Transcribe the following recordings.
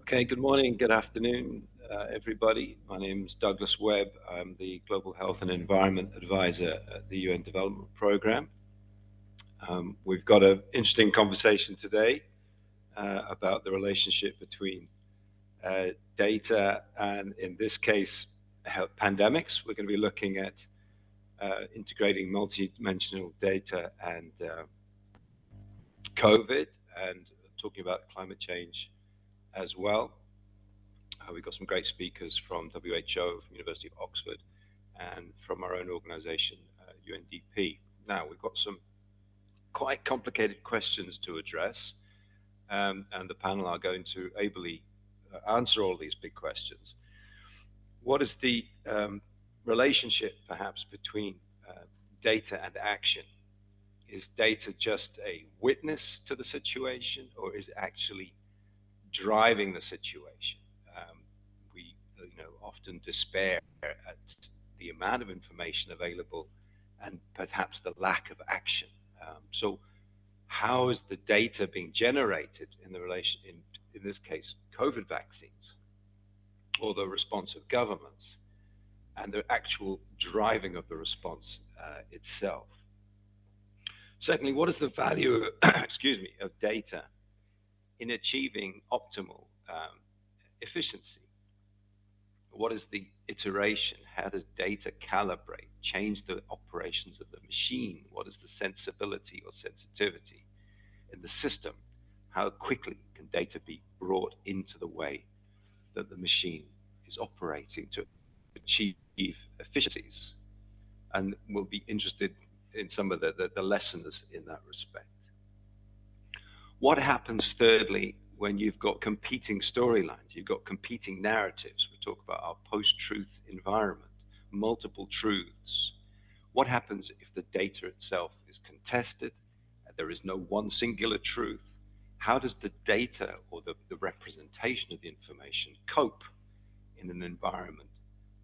Okay, good morning, good afternoon, everybody. My name is Douglas Webb. I'm the Global Health and Environment Advisor at the UN Development Programme. We've got an interesting conversation today about the relationship between data and, in this case, pandemics. We're going to be looking at integrating multidimensional data and COVID, and talking about climate change as well. We've got some great speakers from WHO, from University of Oxford, and from our own organisation, UNDP. Now, we've got some quite complicated questions to address, and the panel are going to ably answer all these big questions. What is the relationship, perhaps, between data and action? Is data just a witness to the situation, or is it actually driving the situation? We often despair at the amount of information available and perhaps the lack of action. So how is the data being generated in the relation, in this case, COVID vaccines, or the response of governments, and the actual driving of the response itself? Secondly, what is the value, of data in achieving optimal efficiency? What is the iteration? How does data calibrate, change the operations of the machine? What is the sensibility or sensitivity in the system? How quickly can data be brought into the way that the machine is operating to achieve efficiencies? And we'll be interested in some of the lessons in that respect. What happens, thirdly, when you've got competing storylines, you've got competing narratives? We talk about our post-truth environment, multiple truths. What happens if the data itself is contested? There is no one singular truth. How does the data or the representation of the information cope in an environment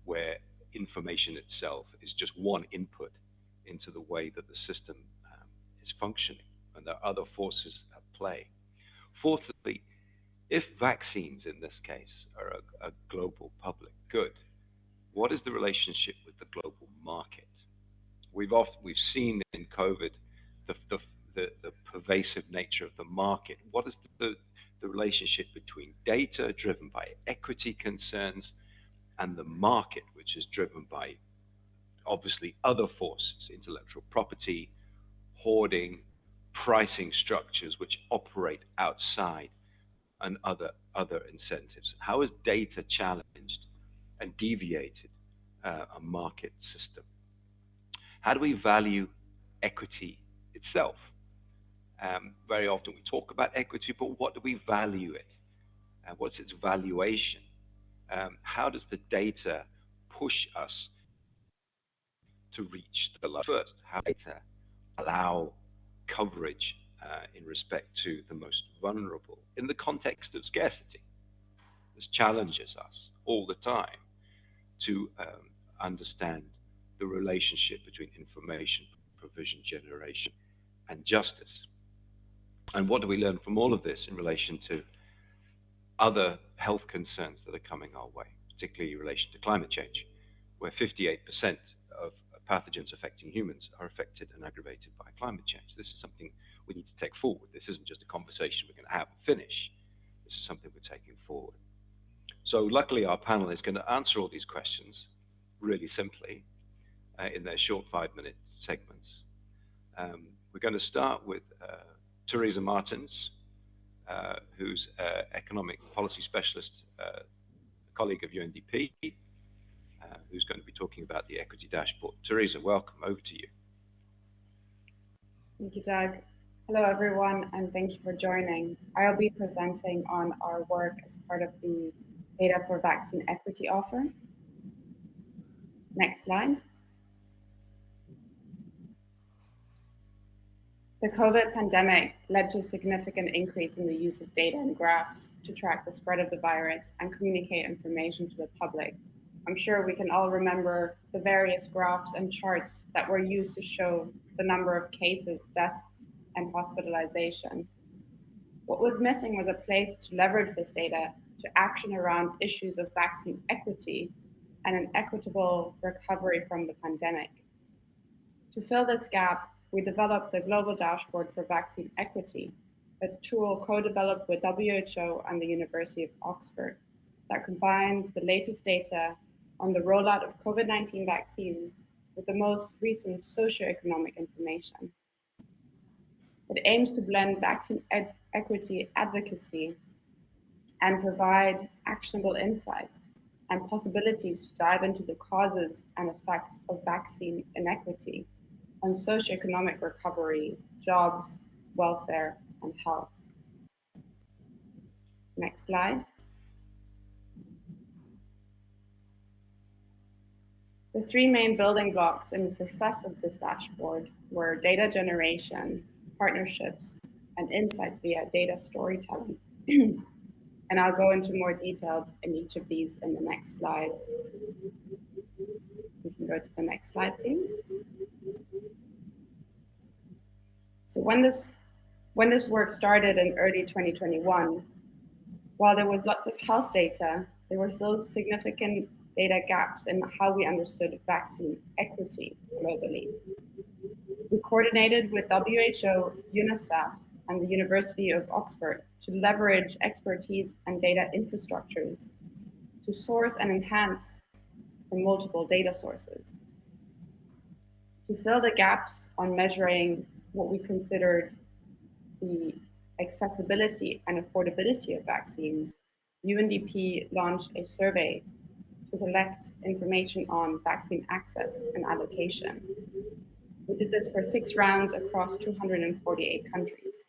where information itself is just one input into the way that the system is functioning, and there are other forces at play? Fourthly, if vaccines in this case are a global public good, what is the relationship with the global market? We've seen in COVID the pervasive nature of the market. What is the relationship between data driven by equity concerns and the market, which is driven by obviously other forces, intellectual property, hoarding, pricing structures which operate outside, and other incentives? How is data challenged and deviated a market system? How do we value equity itself? Very often we talk about equity, but what do we value it? What's its valuation? How does the data push us to reach the light first? How does data allow coverage in respect to the most vulnerable in the context of scarcity? This challenges us all the time to understand the relationship between information provision, generation, and justice. And what do we learn from all of this in relation to other health concerns that are coming our way, particularly in relation to climate change, where 58% of pathogens affecting humans are affected and aggravated by climate change? This is something we need to take forward. This isn't just a conversation we're going to have and finish. This is something we're taking forward. So luckily, our panel is going to answer all these questions really simply in their short 5-minute segments. We're going to start with Teresa Martins, who's an economic policy specialist, colleague of UNDP, who's going to be talking about the equity dashboard. Teresa, welcome. Over to you. Thank you, Doug. Hello, everyone, and thank you for joining. I'll be presenting on our work as part of the Data for Vaccine Equity offer. Next slide. The COVID pandemic led to a significant increase in the use of data and graphs to track the spread of the virus and communicate information to the public. I'm sure we can all remember the various graphs and charts that were used to show the number of cases, deaths, and hospitalization. What was missing was a place to leverage this data to action around issues of vaccine equity and an equitable recovery from the pandemic. To fill this gap, we developed the Global Dashboard for Vaccine Equity, a tool co-developed with WHO and the University of Oxford that combines the latest data on the rollout of COVID-19 vaccines with the most recent socioeconomic information. It aims to blend vaccine equity advocacy and provide actionable insights and possibilities to dive into the causes and effects of vaccine inequity on socioeconomic recovery, jobs, welfare, and health. Next slide. The three main building blocks in the success of this dashboard were data generation, partnerships, and insights via data storytelling. And I'll go into more details in each of these in the next slides. We can go to the next slide, please. So when this work started in early 2021, while there was lots of health data, there were still significant data gaps in how we understood vaccine equity globally. We coordinated with WHO, UNICEF, and the University of Oxford to leverage expertise and data infrastructures to source and enhance from multiple data sources. To fill the gaps on measuring what we considered the accessibility and affordability of vaccines, UNDP launched a survey to collect information on vaccine access and allocation. We did this for 6 rounds across 248 countries.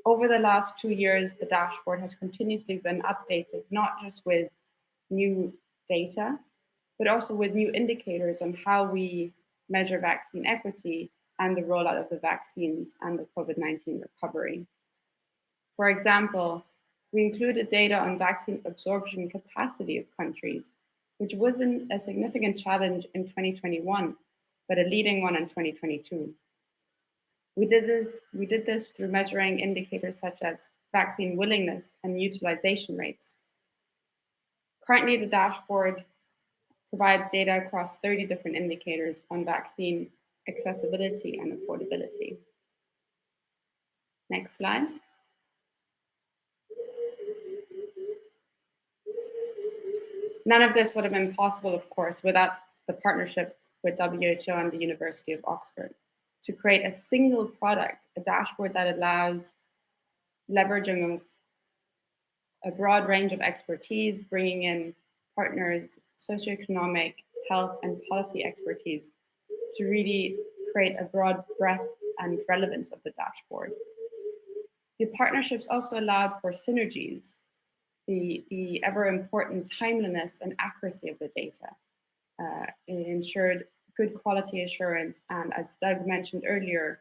Over the last 2 years, the dashboard has continuously been updated, not just with new data, but also with new indicators on how we measure vaccine equity and the rollout of the vaccines and the COVID-19 recovery. For example, we included data on vaccine absorption capacity of countries, which wasn't a significant challenge in 2021, but a leading one in 2022. We did this through measuring indicators such as vaccine willingness and utilization rates. Currently, the dashboard provides data across 30 different indicators on vaccine accessibility and affordability. Next slide. None of this would have been possible, of course, without the partnership with WHO and the University of Oxford to create a single product, a dashboard that allows leveraging a broad range of expertise, bringing in partners, socioeconomic, health, and policy expertise to really create a broad breadth and relevance of the dashboard. The partnerships also allowed for synergies, the ever important timeliness and accuracy of the data. It ensured good quality assurance, and as Doug mentioned earlier,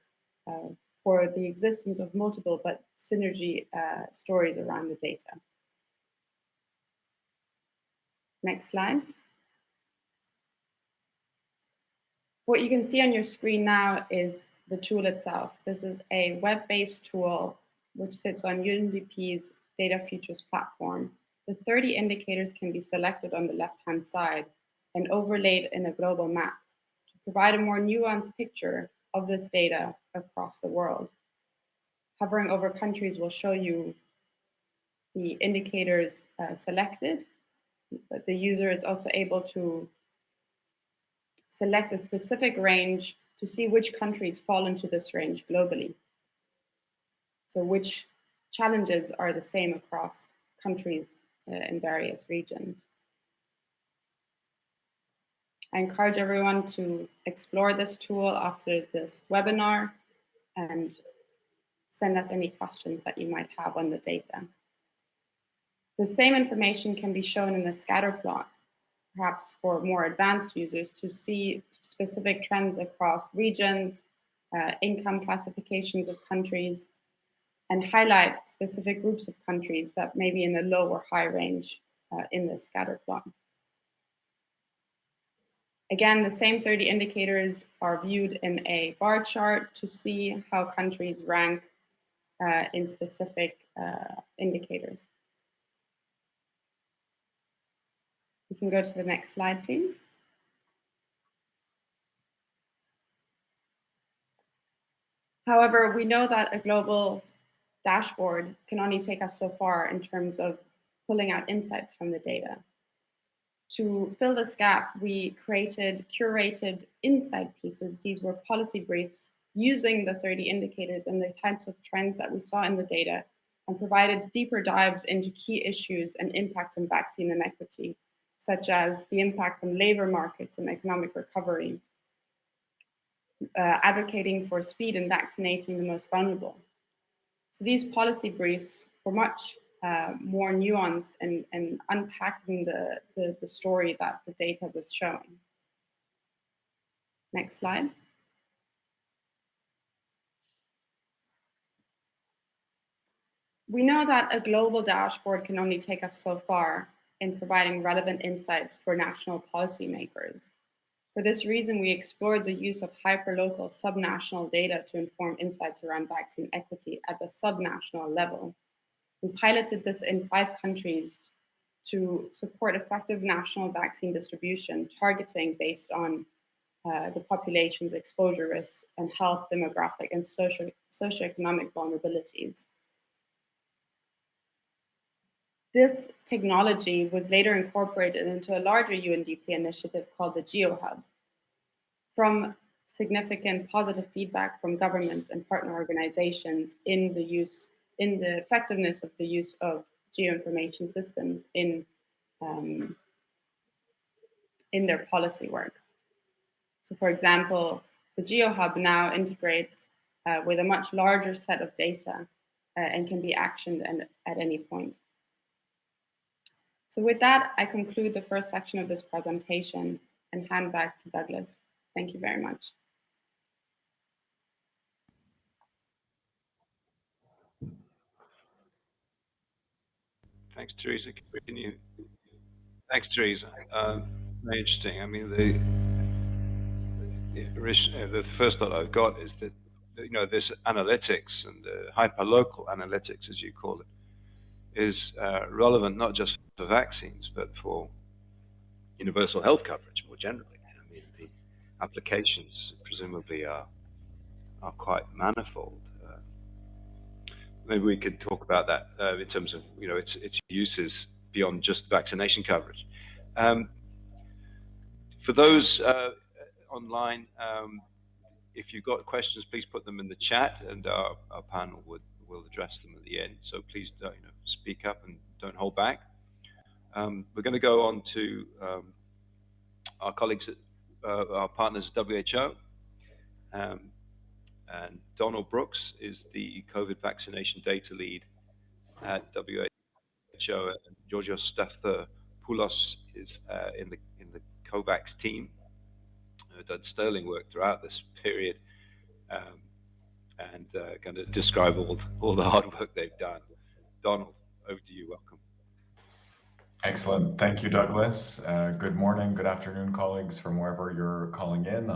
for the existence of multiple but synergy stories around the data. Next slide. What you can see on your screen now is the tool itself. This is a web-based tool which sits on UNDP's Data Futures platform. The 30 indicators can be selected on the left-hand side and overlaid in a global map to provide a more nuanced picture of this data across the world. Hovering over countries will show you the indicators selected, but the user is also able to select a specific range to see which countries fall into this range globally. So which challenges are the same across countries in various regions. I encourage everyone to explore this tool after this webinar and send us any questions that you might have on the data. The same information can be shown in a scatter plot, perhaps for more advanced users to see specific trends across regions, income classifications of countries, and highlight specific groups of countries that may be in a low or high range in this scatter plot. Again, the same 30 indicators are viewed in a bar chart to see how countries rank in specific indicators. We can go to the next slide, please. However, we know that a global dashboard can only take us so far in terms of pulling out insights from the data. To fill this gap, we created curated insight pieces. These were policy briefs using the 30 indicators and the types of trends that we saw in the data, and provided deeper dives into key issues and impacts on vaccine inequity, such as the impacts on labor markets and economic recovery, advocating for speed in vaccinating the most vulnerable. So these policy briefs were much more nuanced and unpacking the story that the data was showing. Next slide. We know that a global dashboard can only take us so far in providing relevant insights for national policymakers. For this reason, we explored the use of hyperlocal subnational data to inform insights around vaccine equity at the subnational level. We piloted this in 5 countries to support effective national vaccine distribution, targeting based on the population's exposure risks and health, demographic, and socioeconomic vulnerabilities. This technology was later incorporated into a larger UNDP initiative called the GeoHub. From significant positive feedback from governments and partner organizations in the effectiveness of the use of geoinformation systems in their policy work. So for example, the GeoHub now integrates with a much larger set of data and can be actioned at any point. So with that, I conclude the first section of this presentation and hand back to Douglas. Thank you very much. Thanks, Teresa. Continue. Thanks, Teresa. Very interesting. I mean, the first thought I've got is that this analytics and hyperlocal analytics, as you call it, is relevant not just for vaccines but for universal health coverage more generally. I mean, the applications presumably are quite manifold. Maybe we could talk about that in terms of its uses beyond just vaccination coverage. For those online, if you've got questions, please put them in the chat, and our panel will address them at the end. So please speak up and don't hold back. We're going to go on to our colleagues at our partners at WHO. And Donald Brooks is the COVID vaccination data lead at WHO, and Georgios Stathopoulos is in the COVAX team. Done sterling work throughout this period, and going to describe all the hard work they've done. Donald, over to you. Welcome. Excellent. Thank you, Douglas. Good morning, good afternoon, colleagues from wherever you're calling in.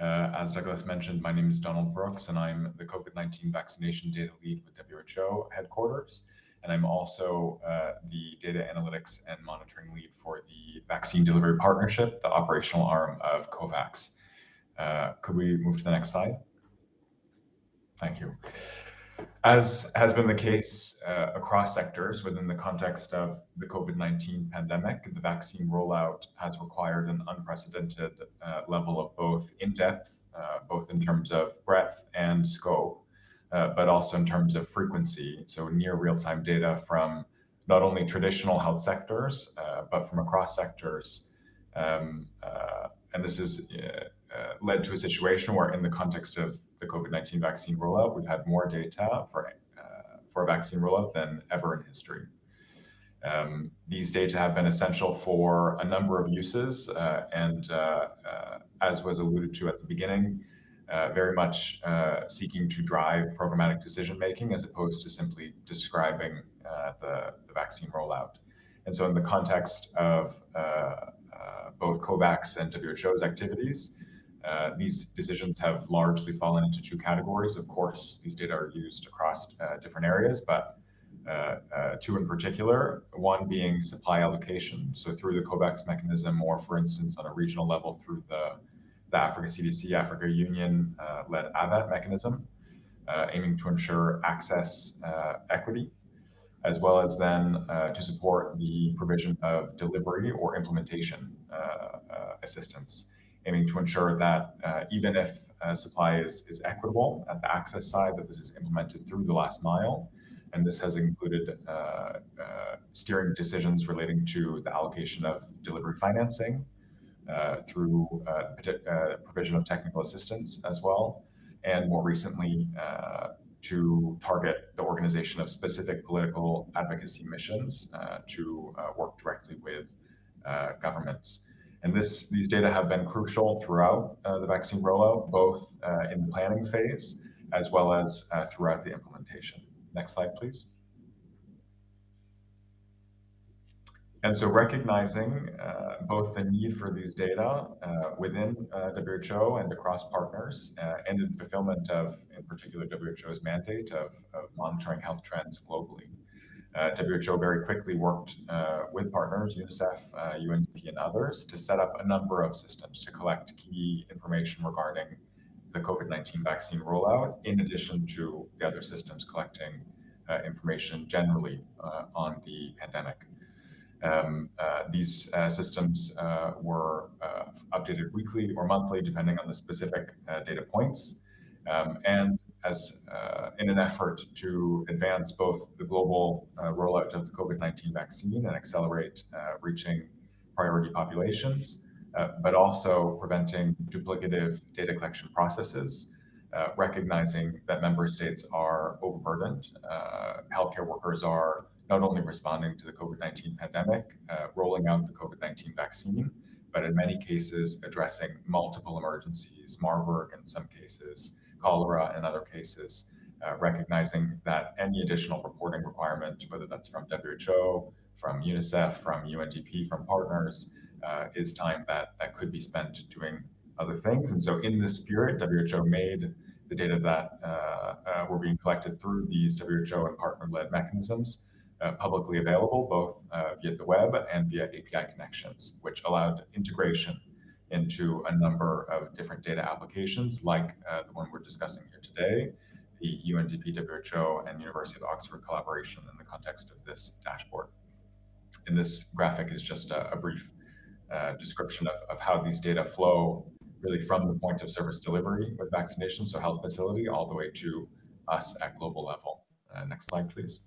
As Douglas mentioned, my name is Donald Brooks, and I'm the COVID-19 vaccination data lead with WHO headquarters. And I'm also the data analytics and monitoring lead for the Vaccine Delivery Partnership, the operational arm of COVAX. Could we move to the next slide? Thank you. As has been the case across sectors within the context of the COVID-19 pandemic, the vaccine rollout has required an unprecedented level of both in-depth, both in terms of breadth and scope, but also in terms of frequency, so near real-time data from not only traditional health sectors, but from across sectors. And this has led to a situation where, in the context of the COVID-19 vaccine rollout, we've had more data for a vaccine rollout than ever in history. These data have been essential for a number of uses, and as was alluded to at the beginning, very much seeking to drive programmatic decision-making as opposed to simply describing the vaccine rollout. And so in the context of both COVAX and WHO's activities, These decisions have largely fallen into two categories. Of course, these data are used across different areas, but two in particular, one being supply allocation. So through the COVAX mechanism, or for instance, on a regional level through the Africa CDC, Africa Union led AVAT mechanism, aiming to ensure access equity, as well as then to support the provision of delivery or implementation assistance, aiming to ensure that even if supply is equitable at the access side, that this is implemented through the last mile. And this has included steering decisions relating to the allocation of delivery financing through provision of technical assistance as well, and more recently to target the organization of specific political advocacy missions to work directly with governments. And these data have been crucial throughout the vaccine rollout, both in the planning phase as well as throughout the implementation. Next slide, please. And so recognizing both the need for these data within WHO and across partners and in fulfillment of, in particular, WHO's mandate of monitoring health trends globally. WHO very quickly worked with partners, UNICEF, UNDP, and others, to set up a number of systems to collect key information regarding the COVID-19 vaccine rollout, in addition to the other systems collecting information generally on the pandemic. These systems were updated weekly or monthly, depending on the specific data points. And as in an effort to advance both the global rollout of the COVID-19 vaccine and accelerate reaching priority populations, but also preventing duplicative data collection processes, recognizing that member states are overburdened. Healthcare workers are not only responding to the COVID-19 pandemic, rolling out the COVID-19 vaccine, but in many cases addressing multiple emergencies, Marburg in some cases, cholera in other cases, recognizing that any additional reporting requirement, whether that's from WHO, from UNICEF, from UNDP, from partners, is time that could be spent doing other things. And so in this spirit, WHO made the data that were being collected through these WHO and partner-led mechanisms publicly available, both via the web and via API connections, which allowed integration into a number of different data applications, like the one we're discussing here today, the UNDP, WHO, and University of Oxford collaboration in the context of this dashboard. And this graphic is just a brief description of how these data flow really from the point of service delivery with vaccination, so health facility, all the way to us at global level. Next slide, please.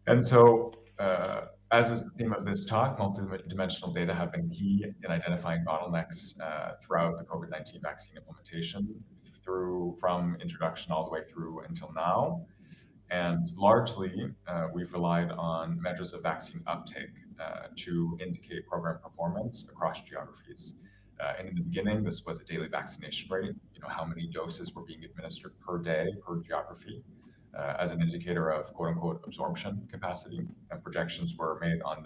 And so, as is the theme of this talk, multidimensional data have been key in identifying bottlenecks throughout the COVID-19 vaccine implementation, from introduction all the way through until now. And largely, we've relied on measures of vaccine uptake to indicate program performance across geographies. And in the beginning, this was a daily vaccination rate, how many doses were being administered per day, per geography, as an indicator of quote-unquote absorption capacity. And projections were made on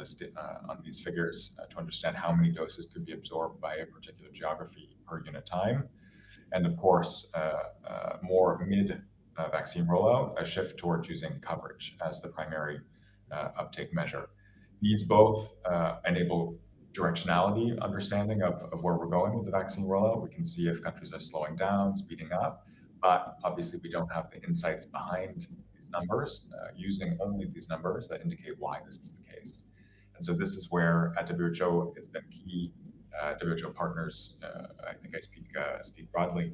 these figures to understand how many doses could be absorbed by a particular geography per unit time. And of course, more mid-vaccine rollout, a shift towards using coverage as the primary uptake measure. These both enable directionality understanding of where we're going with the vaccine rollout. We can see if countries are slowing down, speeding up, but obviously we don't have the insights behind these numbers, using only these numbers that indicate why this is the case. And so this is where at WHO it's been key, WHO partners, I think I speak broadly,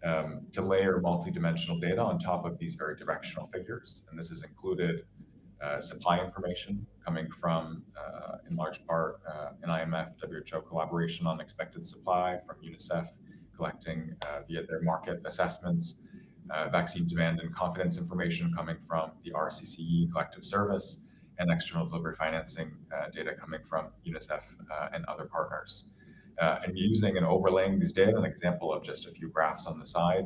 to layer multidimensional data on top of these very directional figures. And this has included supply information coming from, in large part, an IMF, WHO collaboration on expected supply, from UNICEF collecting via their market assessments, vaccine demand and confidence information coming from the RCCE collective service, and external delivery financing data coming from UNICEF and other partners. And using and overlaying these data, an example of just a few graphs on the side,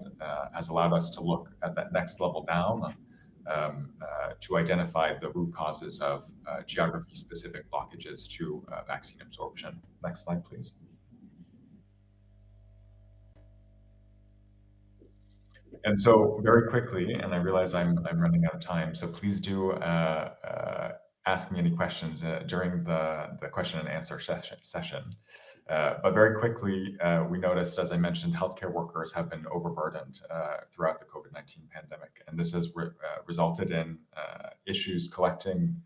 has allowed us to look at that next level down to identify the root causes of geography-specific blockages to vaccine absorption. Next slide, please. And so very quickly, and I realize I'm running out of time, so please do ask me any questions during the question and answer session. But very quickly, we noticed, as I mentioned, healthcare workers have been overburdened throughout the COVID-19 pandemic, and this has resulted in issues collecting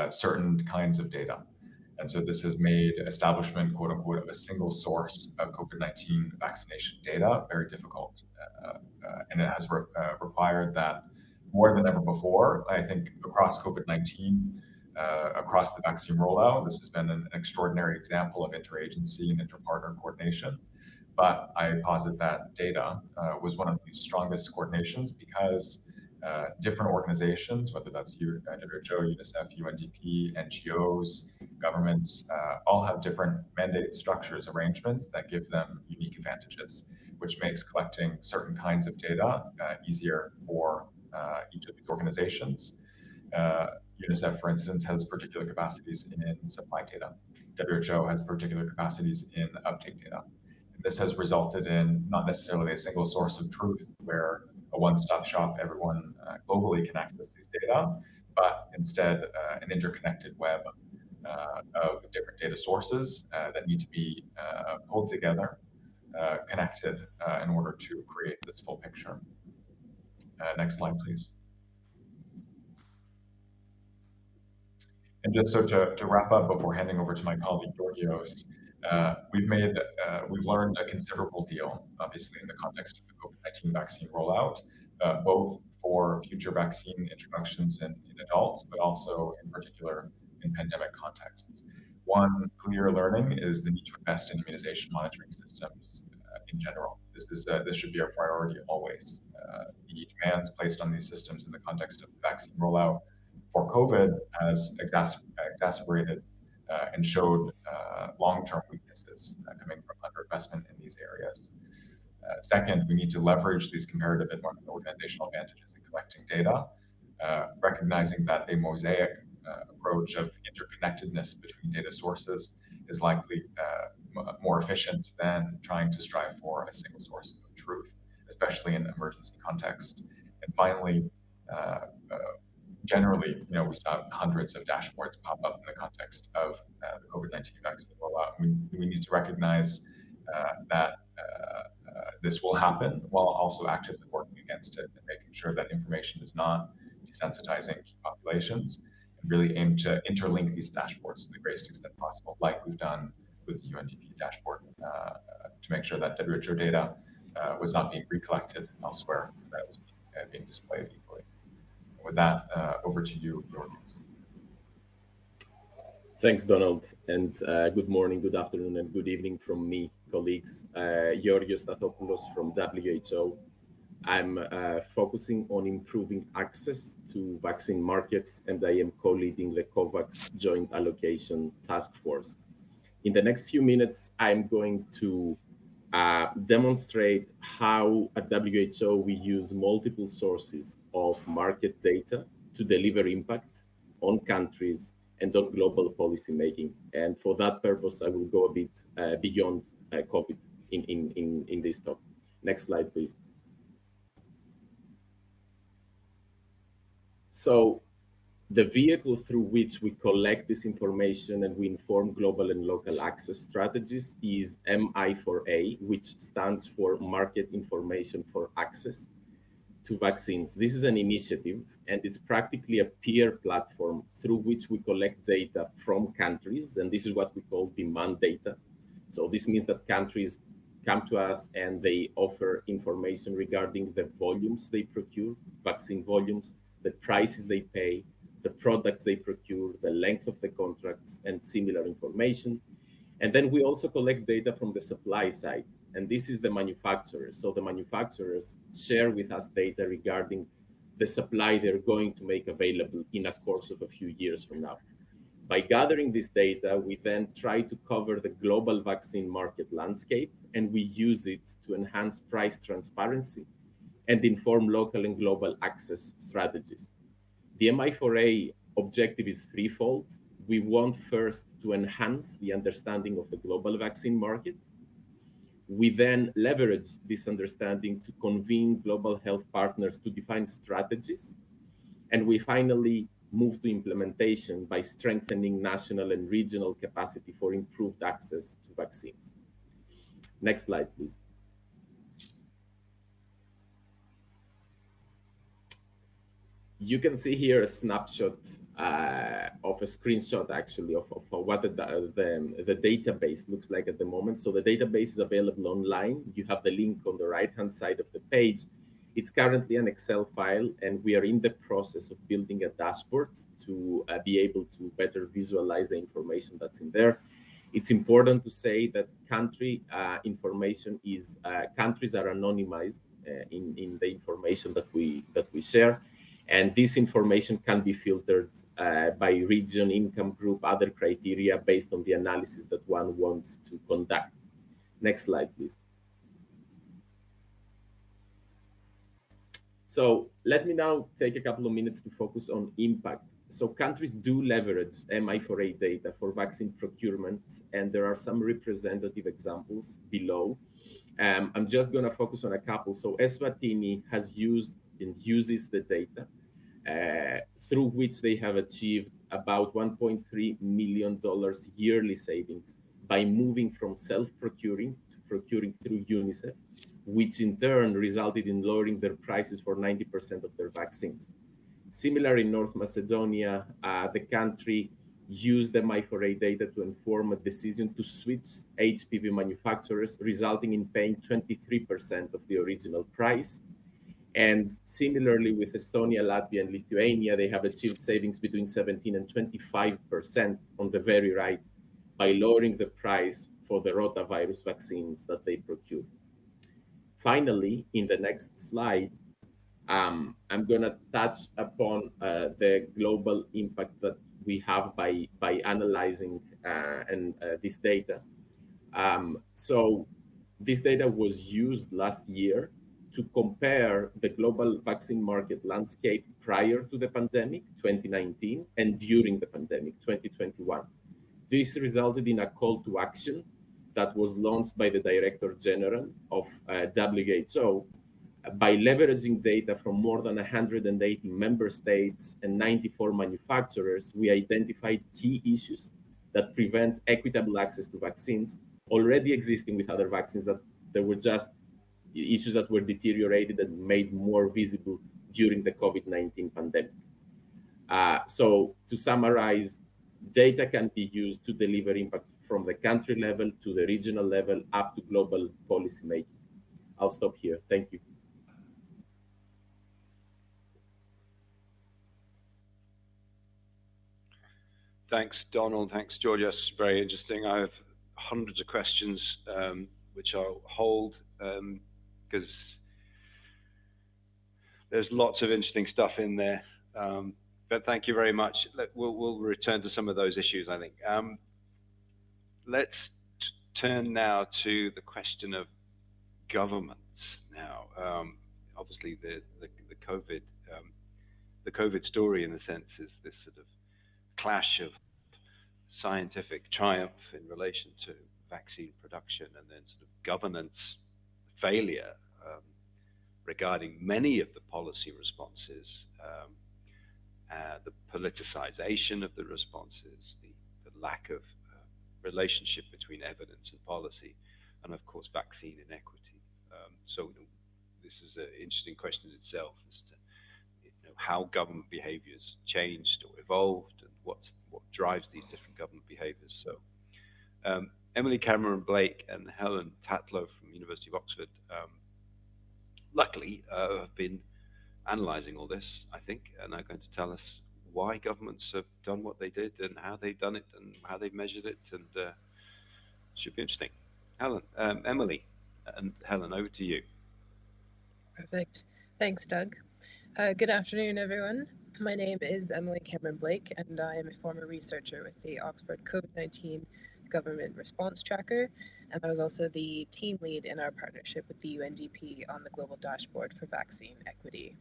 certain kinds of data. And so this has made establishment, quote unquote, of a single source of COVID-19 vaccination data very difficult. And it has required that more than ever before, I think across COVID-19, across the vaccine rollout, this has been an extraordinary example of interagency and interpartner coordination. But I posit that data was one of the strongest coordinations because different organizations, whether that's WHO, UNICEF, UNDP, NGOs, governments, all have different mandate structures, arrangements that give them unique advantages, which makes collecting certain kinds of data easier for each of these organizations. UNICEF, for instance, has particular capacities in supply data. WHO has particular capacities in uptake data. And this has resulted in not necessarily a single source of truth where a one-stop shop, everyone globally can access these data, but instead an interconnected web of different data sources that need to be pulled together, connected in order to create this full picture. Next slide, please. And just so to wrap up before handing over to my colleague Georgios, we've learned a considerable deal, obviously, in the context of the COVID-19 vaccine rollout, both for future vaccine introductions in adults, but also in particular in pandemic contexts. One clear learning is the need to invest in immunization monitoring systems in general. This should be our priority always. The demands placed on these systems in the context of the vaccine rollout for COVID has exacerbated and showed long-term weaknesses coming from underinvestment in these areas. Second, we need to leverage these comparative and organizational advantages in collecting data, recognizing that a mosaic approach of interconnectedness between data sources is likely more efficient than trying to strive for a single source of truth, especially in emergency context. And finally, generally, we saw hundreds of dashboards pop up in the context of the COVID-19 vaccine rollout. We need to recognize that this will happen while also actively working against it and making sure that information is not desensitizing key populations, and really aim to interlink these dashboards to the greatest extent possible, like we've done with the UNDP dashboard, to make sure that WHO data was not being recollected elsewhere, that it was being displayed equally. With that, over to you, Georgios. Thanks, Donald, and good morning, good afternoon, and good evening from me, colleagues. Georgios Stathopoulos from WHO. I'm focusing on improving access to vaccine markets, and I am co-leading the COVAX Joint Allocation Task Force. In the next few minutes, I'm going to demonstrate how at WHO we use multiple sources of market data to deliver impact on countries and on global policy making. And for that purpose, I will go a bit beyond COVID in this talk. Next slide, please. So the vehicle through which we collect this information and we inform global and local access strategies is MI4A, which stands for Market Information for Access to Vaccines. This is an initiative, and it's practically a peer platform through which we collect data from countries, and this is what we call demand data. So this means that countries come to us and they offer information regarding the volumes they procure, vaccine volumes, the prices they pay, the products they procure, the length of the contracts, and similar information. And then we also collect data from the supply side, and this is the manufacturers. So the manufacturers share with us data regarding the supply they're going to make available in a course of a few years from now. By gathering this data, we then try to cover the global vaccine market landscape, and we use it to enhance price transparency and inform local and global access strategies. The MI4A objective is threefold. We want first to enhance the understanding of the global vaccine market. We then leverage this understanding to convene global health partners to define strategies. And we finally move to implementation by strengthening national and regional capacity for improved access to vaccines. Next slide, please. You can see here a snapshot of a screenshot, actually, of what the database looks like at the moment. So the database is available online. You have the link on the right-hand side of the page. It's currently an Excel file, and we are in the process of building a dashboard to be able to better visualize the information that's in there. It's important to say that country information is countries are anonymized in the information that we share. And this information can be filtered by region, income group, other criteria based on the analysis that one wants to conduct. Next slide, please. So let me now take a couple of minutes to focus on impact. So countries do leverage MI4A data for vaccine procurement, and there are some representative examples below. I'm just going to focus on a couple. So Eswatini has used and uses the data through which they have achieved about $1.3 million yearly savings by moving from self-procuring to procuring through UNICEF, which in turn resulted in lowering their prices for 90% of their vaccines. Similar in North Macedonia, the country used the MI4A data to inform a decision to switch HPV manufacturers, resulting in paying 23% of the original price. And similarly with Estonia, Latvia, and Lithuania, they have achieved savings between 17 and 25% on the very right by lowering the price for the rotavirus vaccines that they procure. Finally, in the next slide, I'm going to touch upon the global impact that we have by analyzing this data. So this data was used last year to compare the global vaccine market landscape prior to the pandemic, 2019, and during the pandemic, 2021. This resulted in a call to action that was launched by the Director General of WHO. By leveraging data from more than 180 member states and 94 manufacturers, we identified key issues that prevent equitable access to vaccines already existing with other vaccines, that there were just issues that were deteriorated and made more visible during the COVID-19 pandemic. So to summarize, data can be used to deliver impact from the country level to the regional level up to global policy making. I'll stop here. Thank you. Thanks, Donald. Thanks, Georgia. It's very interesting. I have hundreds of questions, which I'll hold because there's lots of interesting stuff in there. But thank you very much. We'll return to some of those issues, I think. Let's turn now to the question of governments. Now, obviously, the COVID story, in a sense, is this sort of clash of scientific triumph in relation to vaccine production and then sort of governance failure regarding many of the policy responses, the politicization of the responses, the lack of relationship between evidence and policy, and of course vaccine inequity. So this is an interesting question in itself as to how government behaviors changed or evolved and what drives these different government behaviors. So Emily Cameron-Blake and Helen Tatlow from University of Oxford luckily have been analyzing all this, I think, and are going to tell us why governments have done what they did and how they've done it and how they've measured it, and should be interesting. Emily and Helen, over to you. Perfect. Thanks, Doug. Good afternoon, everyone. My name is Emily Cameron-Blake, and I am a former researcher with the Oxford COVID-19 Government Response Tracker, and I was also the team lead in our partnership with the UNDP on the Global Dashboard for Vaccine Equity.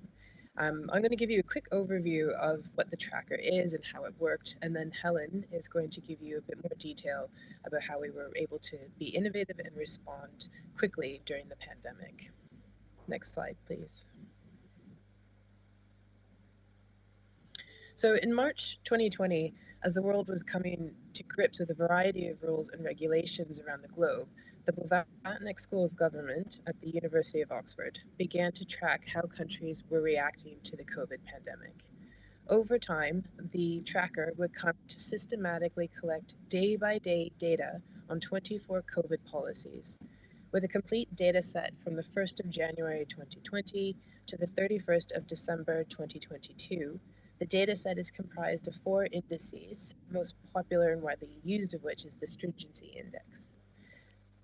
I'm going to give you a quick overview of what the tracker is and how it worked, and then Helen is going to give you a bit more detail about how we were able to be innovative and respond quickly during the pandemic. Next slide, please. So in March 2020, as the world was coming to grips with a variety of rules and regulations around the globe, the Blavatnik School of Government at the University of Oxford began to track how countries were reacting to the COVID pandemic. Over time, the tracker would come to systematically collect day-by-day data on 24 COVID policies, with a complete data set from the 1st of January 2020 to the 31st of December 2022. The data set is comprised of 4 indices, most popular and widely used of which is the Stringency Index.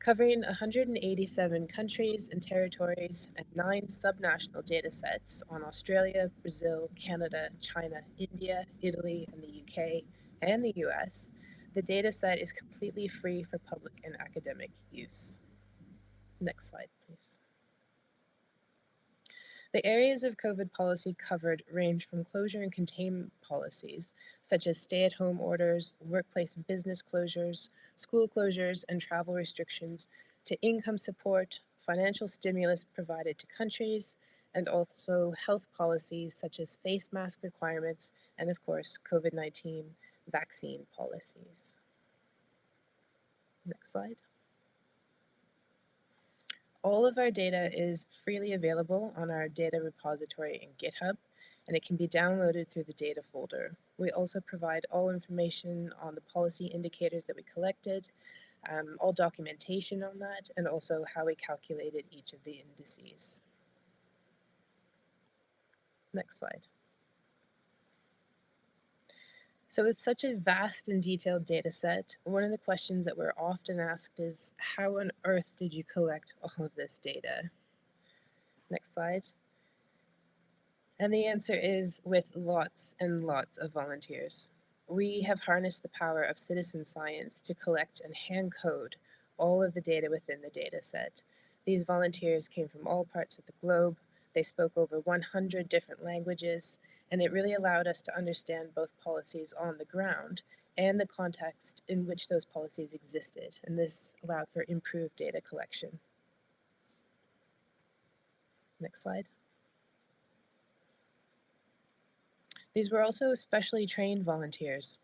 Covering 187 countries and territories and 9 subnational data sets on Australia, Brazil, Canada, China, India, Italy, and the UK, and the US, the data set is completely free for public and academic use. Next slide, please. The areas of COVID policy covered range from closure and containment policies, such as stay-at-home orders, workplace and business closures, school closures, and travel restrictions, to income support, financial stimulus provided to countries, and also health policies such as face mask requirements, and of course, COVID-19 vaccine policies. Next slide. All of our data is freely available on our data repository in GitHub, and it can be downloaded through the data folder. We also provide all information on the policy indicators that we collected, all documentation on that, and also how we calculated each of the indices. Next slide. So with such a vast and detailed data set, one of the questions that we're often asked is, how on earth did you collect all of this data? Next slide. And the answer is with lots and lots of volunteers. We have harnessed the power of citizen science to collect and hand code all of the data within the data set. These volunteers came from all parts of the globe. They spoke over 100 different languages, and it really allowed us to understand both policies on the ground and the context in which those policies existed. And this allowed for improved data collection. Next slide. These were also specially trained volunteers.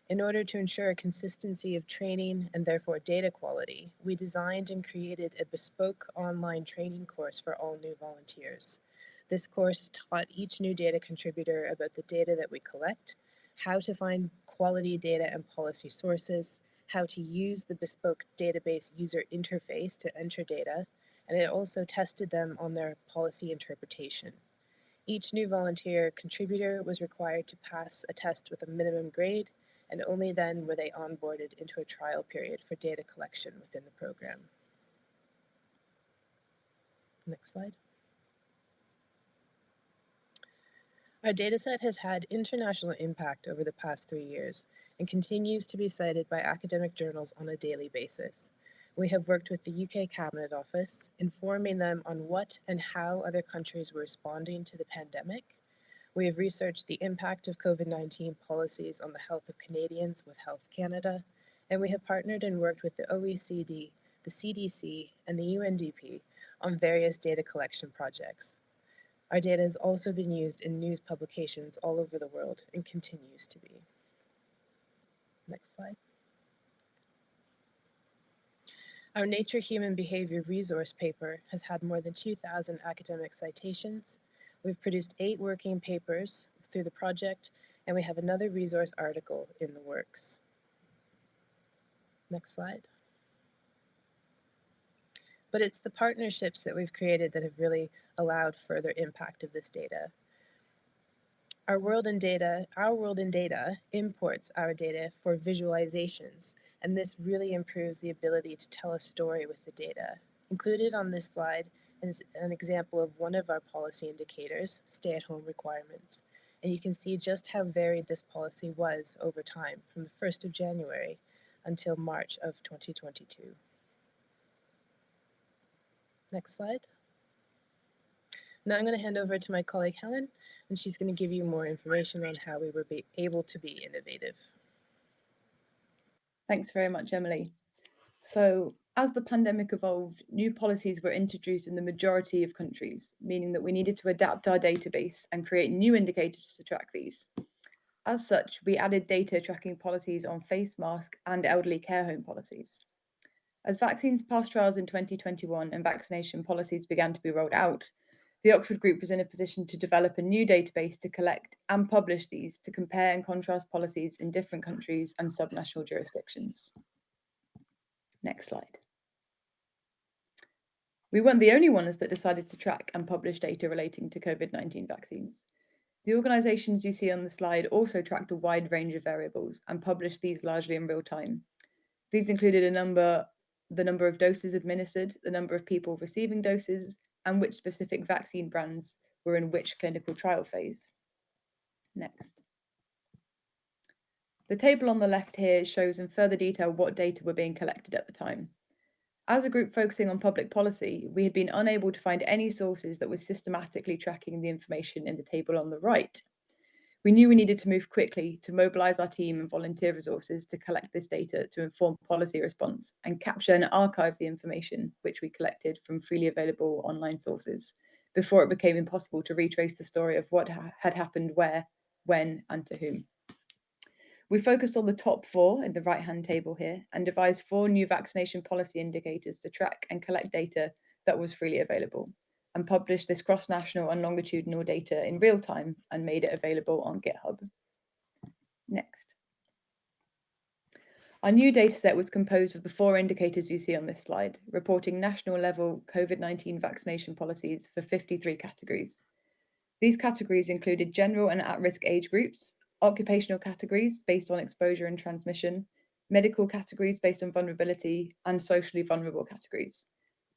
In order to ensure a consistency of training and therefore data quality, we designed and created a bespoke online training course for all new volunteers. This course taught each new data contributor about the data that we collect, how to find quality data and policy sources, how to use the bespoke database user interface to enter data, and it also tested them on their policy interpretation. Each new volunteer contributor was required to pass a test with a minimum grade, and only then were they onboarded into a trial period for data collection within the program. Next slide. Our dataset has had international impact over the past 3 years and continues to be cited by academic journals on a daily basis. We have worked with the UK Cabinet Office, informing them on what and how other countries were responding to the pandemic. We have researched the impact of COVID-19 policies on the health of Canadians with Health Canada, and we have partnered and worked with the OECD, the CDC, and the UNDP on various data collection projects. Our data has also been used in news publications all over the world and continues to be. Next slide. Our Nature Human Behavior resource paper has had more than 2,000 academic citations. We've produced 8 working papers through the project, and we have another resource article in the works. Next slide. But it's the partnerships that we've created that have really allowed further impact of this data. Our World in Data imports our data for visualizations, and this really improves the ability to tell a story with the data. Included on this slide is an example of one of our policy indicators, stay-at-home requirements. And you can see just how varied this policy was over time from the 1st of January until March of 2022. Next slide. Now I'm going to hand over to my colleague Helen, and she's going to give you more information on how we were able to be innovative. Thanks very much, Emily. So, as the pandemic evolved, new policies were introduced in the majority of countries, meaning that we needed to adapt our database and create new indicators to track these. As such, we added data tracking policies on face mask and elderly care home policies. As vaccines passed trials in 2021 and vaccination policies began to be rolled out, the Oxford Group was in a position to develop a new database to collect and publish these to compare and contrast policies in different countries and subnational jurisdictions. Next slide. We weren't the only ones that decided to track and publish data relating to COVID-19 vaccines. The organisations you see on the slide also tracked a wide range of variables and published these largely in real time. These included the number of doses administered, the number of people receiving doses, and which specific vaccine brands were in which clinical trial phase. Next. The table on the left here shows in further detail what data were being collected at the time. As a group focusing on public policy, we had been unable to find any sources that were systematically tracking the information in the table on the right. We knew we needed to move quickly to mobilise our team and volunteer resources to collect this data to inform policy response and capture and archive the information which we collected from freely available online sources before it became impossible to retrace the story of what had happened where, when, and to whom. We focused on the top 4 in the right-hand table here and devised 4 new vaccination policy indicators to track and collect data that was freely available, and published this cross-national and longitudinal data in real time and made it available on GitHub. Next. Our new dataset was composed of the 4 indicators you see on this slide, reporting national level COVID-19 vaccination policies for 53 categories. These categories included general and at-risk age groups, occupational categories based on exposure and transmission, medical categories based on vulnerability, and socially vulnerable categories.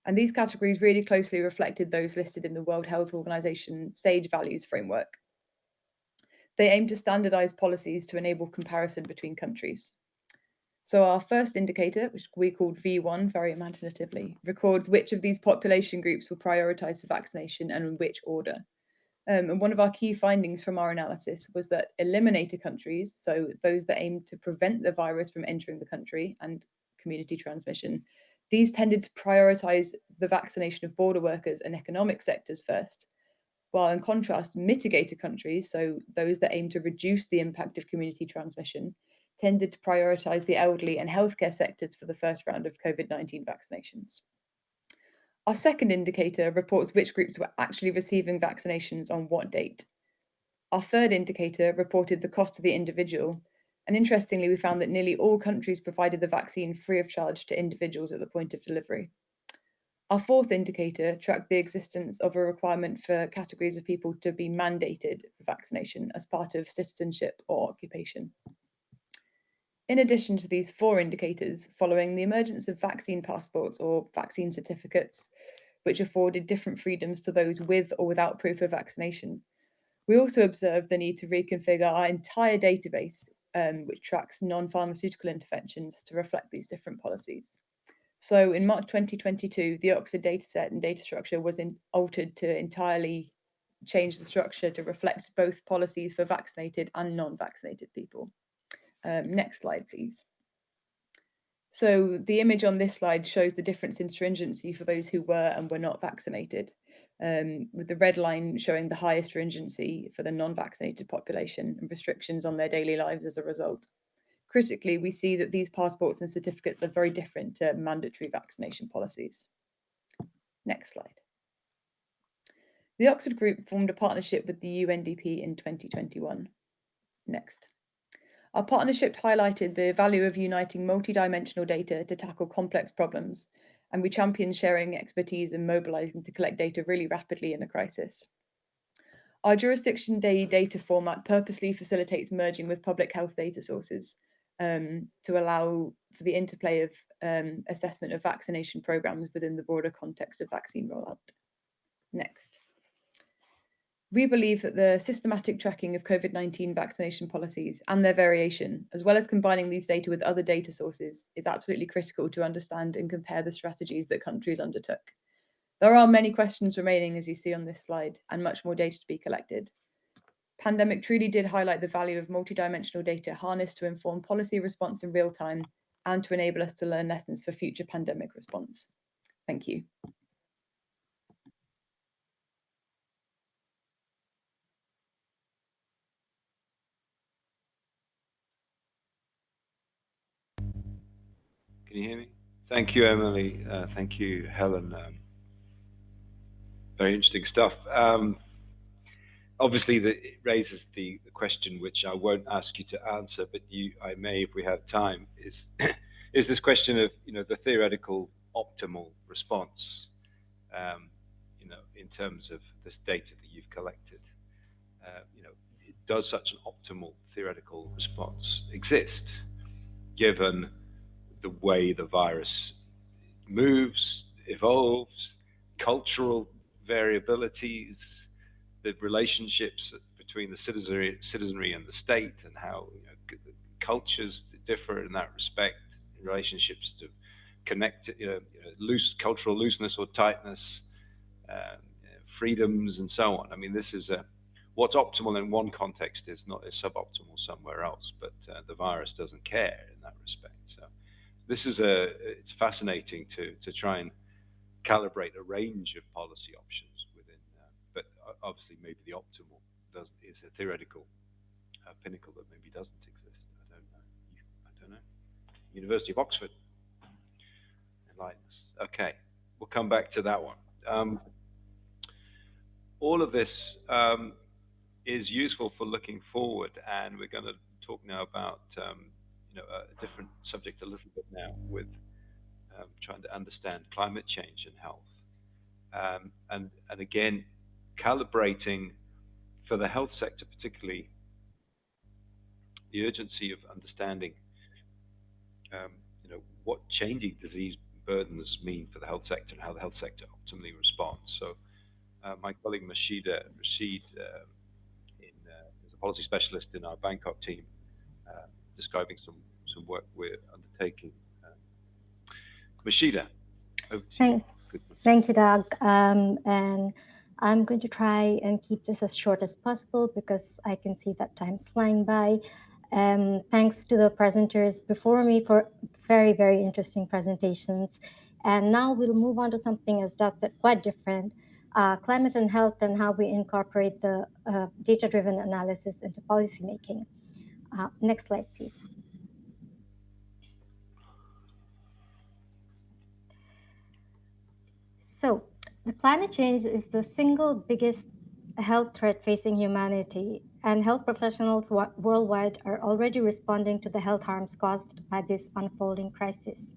And these categories really closely reflected those listed in the World Health Organization SAGE values framework. They aim to standardize policies to enable comparison between countries. So our first indicator, which we called V1 very imaginatively, records which of these population groups were prioritized for vaccination and in which order. And one of our key findings from our analysis was that eliminator countries, so those that aim to prevent the virus from entering the country and community transmission, these tended to prioritize the vaccination of border workers and economic sectors first, while in contrast, mitigator countries, so those that aim to reduce the impact of community transmission, tended to prioritize the elderly and healthcare sectors for the first round of COVID-19 vaccinations. Our second indicator reports which groups were actually receiving vaccinations on what date. Our third indicator reported the cost to the individual, and interestingly, we found that nearly all countries provided the vaccine free of charge to individuals at the point of delivery. Our fourth indicator tracked the existence of a requirement for categories of people to be mandated for vaccination as part of citizenship or occupation. In addition to these 4 indicators, following the emergence of vaccine passports or vaccine certificates, which afforded different freedoms to those with or without proof of vaccination, we also observed the need to reconfigure our entire database, which tracks non-pharmaceutical interventions to reflect these different policies. So in March 2022, the Oxford dataset and data structure was altered to entirely change the structure to reflect both policies for vaccinated and non-vaccinated people. Next slide, please. So the image on this slide shows the difference in stringency for those who were and were not vaccinated, with the red line showing the highest stringency for the non-vaccinated population and restrictions on their daily lives as a result. Critically, we see that these passports and certificates are very different to mandatory vaccination policies. Next slide. The Oxford Group formed a partnership with the UNDP in 2021. Next. Our partnership highlighted the value of uniting multidimensional data to tackle complex problems, and we championed sharing expertise and mobilizing to collect data really rapidly in a crisis. Our jurisdiction day data format purposely facilitates merging with public health data sources to allow for the interplay of assessment of vaccination programs within the broader context of vaccine rollout. Next. We believe that the systematic tracking of COVID-19 vaccination policies and their variation, as well as combining these data with other data sources, is absolutely critical to understand and compare the strategies that countries undertook. There are many questions remaining, as you see on this slide, and much more data to be collected. Pandemic truly did highlight the value of multidimensional data harnessed to inform policy response in real time and to enable us to learn lessons for future pandemic response. Thank you. Can you hear me? Thank you, Emily. Thank you, Helen. Very interesting stuff. Obviously, it raises the question, which I won't ask you to answer, but I may, if we have time, is is this question of the theoretical optimal response, in terms of this data that you've collected. Does such an optimal theoretical response exist, given the way the virus moves, evolves, cultural variabilities, the relationships between the citizenry and the state, and how cultures differ in that respect, in relationships to connect, loose cultural looseness or tightness, freedoms, and so on. I mean, this is what's optimal in one context is suboptimal somewhere else, but the virus doesn't care in that respect. So this is it's fascinating to try and calibrate a range of policy options within, but obviously maybe the optimal is a theoretical pinnacle that maybe doesn't exist. I don't know. I don't know. University of Oxford, enlighten us. Okay, we'll come back to that one. All of this is useful for looking forward, and we're going to talk now about a different subject a little bit now, with trying to understand climate change and health, and again calibrating for the health sector, particularly the urgency of understanding what changing disease burdens mean for the health sector and how the health sector optimally responds. So my colleague Mashida Rashid is a policy specialist in our Bangkok team, describing some work we're undertaking. Mashida, over to you. Thank you, Doug. And I'm going to try and keep this as short as possible because I can see that time's flying by. Thanks to the presenters before me for very, very interesting presentations. And now we'll move on to something, as Doug said, quite different. Climate and health, and how we incorporate the data-driven analysis into policymaking. Next slide, please. So, the climate change is the single biggest health threat facing humanity, and health professionals worldwide are already responding to the health harms caused by this unfolding crisis.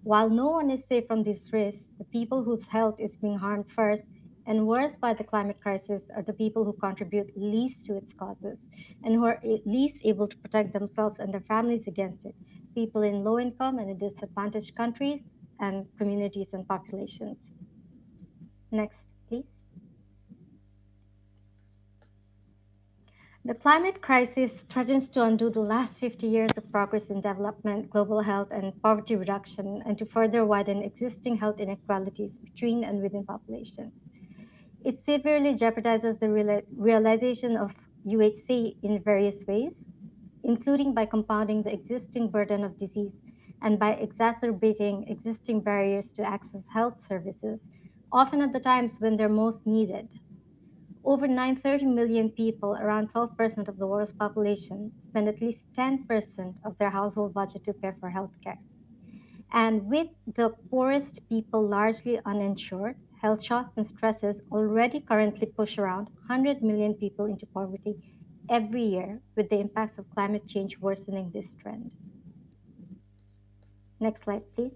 While no one is safe from these risks, the people whose health is being harmed first and worst by the climate crisis are the people who contribute least to its causes and who are least able to protect themselves and their families against it, people in low income and in disadvantaged countries and communities and populations. Next, please. The climate crisis threatens to undo the last 50 years of progress in development, global health, and poverty reduction, and to further widen existing health inequalities between and within populations. It severely jeopardizes the realization of UHC in various ways, including by compounding the existing burden of disease and by exacerbating existing barriers to access health services, often at the times when they're most needed. Over 930 million people, around 12% of the world's population, spend at least 10% of their household budget to pay for healthcare. And with the poorest people largely uninsured, health shocks and stresses already currently push around 100 million people into poverty every year, with the impacts of climate change worsening this trend. Next slide, please.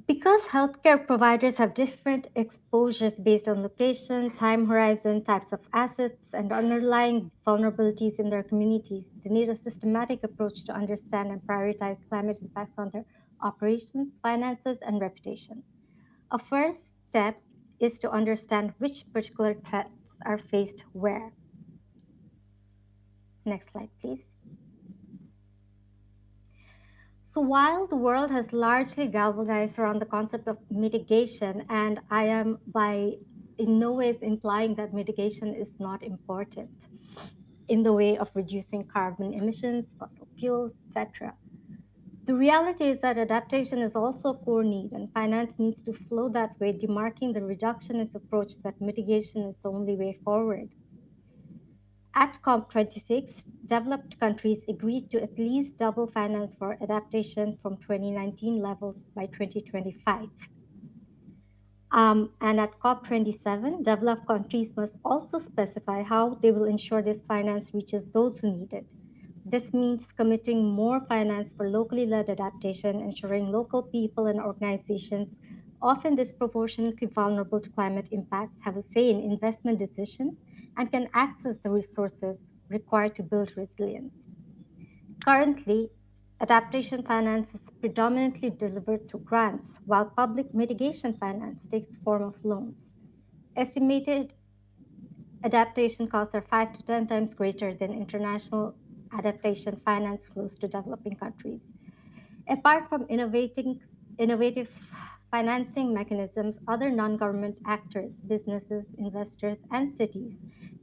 Because healthcare providers have different exposures based on location, time horizon, types of assets, and underlying vulnerabilities in their communities, they need a systematic approach to understand and prioritize climate impacts on their operations, finances, and reputation. A first step is to understand which particular threats are faced where. Next slide, please. So while the world has largely galvanized around the concept of mitigation, and I am by in no ways implying that mitigation is not important in the way of reducing carbon emissions, fossil fuels, etc. The reality is that adaptation is also a core need, and finance needs to flow that way, demarking the reductionist approach that mitigation is the only way forward. At COP26, developed countries agreed to at least double finance for adaptation from 2019 levels by 2025. And at COP27, developed countries must also specify how they will ensure this finance reaches those who need it. This means committing more finance for locally led adaptation, ensuring local people and organizations, often disproportionately vulnerable to climate impacts, have a say in investment decisions and can access the resources required to build resilience. Currently, adaptation finance is predominantly delivered through grants, while public mitigation finance takes the form of loans. Estimated adaptation costs are 5 to 10 times greater than international adaptation finance flows to developing countries. Apart from innovative financing mechanisms, other non-government actors, businesses, investors, and cities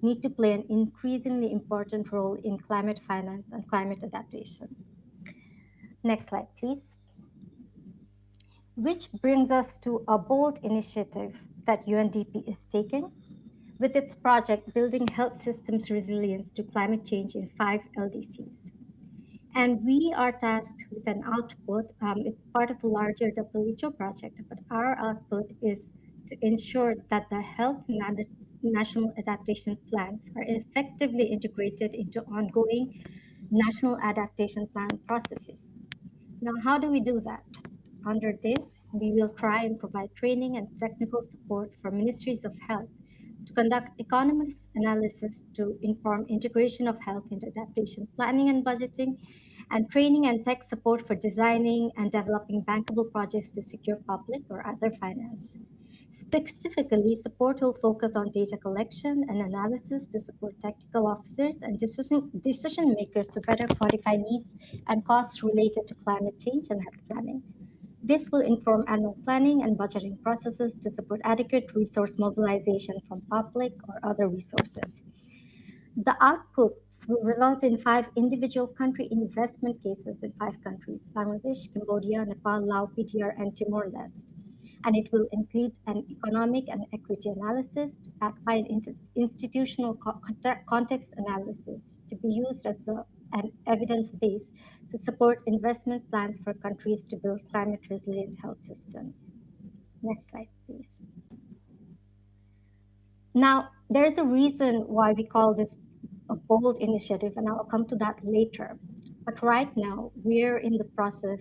need to play an increasingly important role in climate finance and climate adaptation. Next slide, please. Which brings us to a bold initiative that UNDP is taking with its project Building Health Systems Resilience to Climate Change in 5 LDCs. And we are tasked with an output. It's part of a larger WHO project, but our output is to ensure that the health and national adaptation plans are effectively integrated into ongoing national adaptation plan processes. Now, how do we do that? Under this, we will try and provide training and technical support for ministries of health to conduct economist analysis to inform integration of health into adaptation planning and budgeting, and training and tech support for designing and developing bankable projects to secure public or other finance. Specifically, support will focus on data collection and analysis to support technical officers and decision makers to better quantify needs and costs related to climate change and health planning. This will inform annual planning and budgeting processes to support adequate resource mobilization from public or other resources. The outputs will result in 5 individual country investment cases in 5 countries: Bangladesh, Cambodia, Nepal, Laos, PTR, and Timor-Leste. And it will include an economic and equity analysis backed by an institutional context analysis to be used as an evidence base to support investment plans for countries to build climate resilient health systems. Next slide, please. Now, there is a reason why we call this a bold initiative, and I'll come to that later. But right now, we're in the process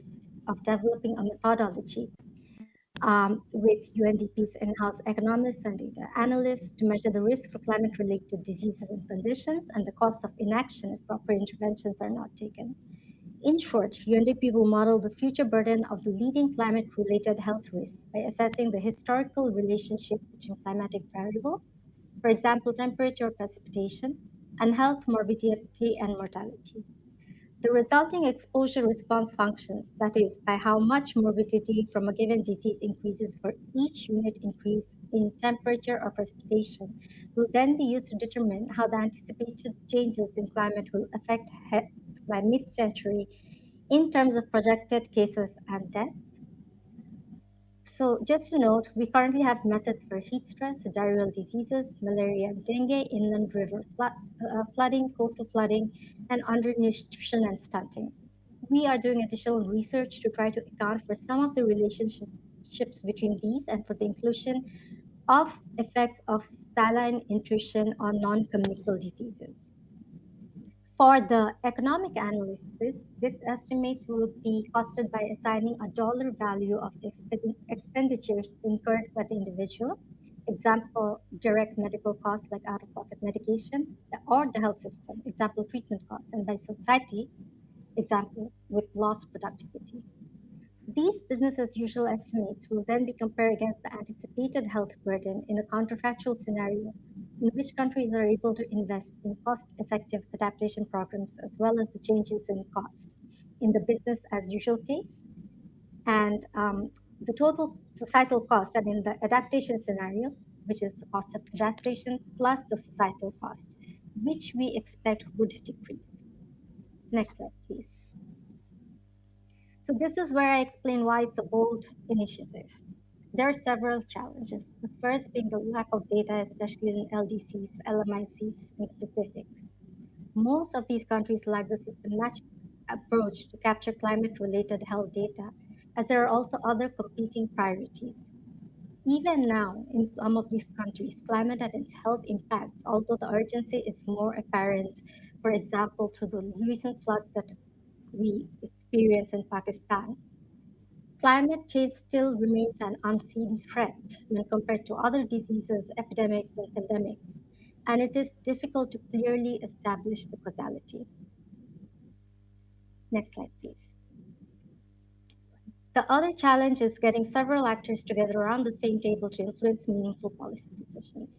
of developing a methodology with UNDP's in-house economists and data analysts to measure the risk for climate-related diseases and conditions and the costs of inaction if proper interventions are not taken. In short, UNDP will model the future burden of the leading climate-related health risks by assessing the historical relationship between climatic variables, for example, temperature, precipitation, and health, morbidity, and mortality. The resulting exposure response functions, that is, by how much morbidity from a given disease increases for each unit increase in temperature or precipitation, will then be used to determine how the anticipated changes in climate will affect health by mid-century in terms of projected cases and deaths. So just to note, we currently have methods for heat stress, diarrheal diseases, malaria and dengue, inland river flooding, coastal flooding, and undernutrition and stunting. We are doing additional research to try to account for some of the relationships between these and for the inclusion of effects of saline nutrition on non-communicable diseases. For the economic analysis, this estimates will be costed by assigning a dollar value of the expenditures incurred by the individual, example, direct medical costs like out-of-pocket medication, or the health system, example, treatment costs, and by society, example, with lost productivity. These business as usual estimates will then be compared against the anticipated health burden in a counterfactual scenario in which countries are able to invest in cost-effective adaptation programs as well as the changes in cost. in the business as usual case, and the total societal cost, I mean the adaptation scenario, which is the cost of adaptation plus the societal costs, which we expect would decrease. Next slide, please. So this is where I explain why it's a bold initiative. There are several challenges. The first being the lack of data, especially in LDCs, LMICs in the Pacific. Most of these countries lack the systematic approach to capture climate-related health data, as there are also other competing priorities. Even now, in some of these countries, climate and its health impacts, although the urgency is more apparent, for example, through the recent floods that we experience in Pakistan, climate change still remains an unseen threat when compared to other diseases, epidemics, and pandemics, and it is difficult to clearly establish the causality. Next slide, please. The other challenge is getting several actors together around the same table to influence meaningful policy decisions.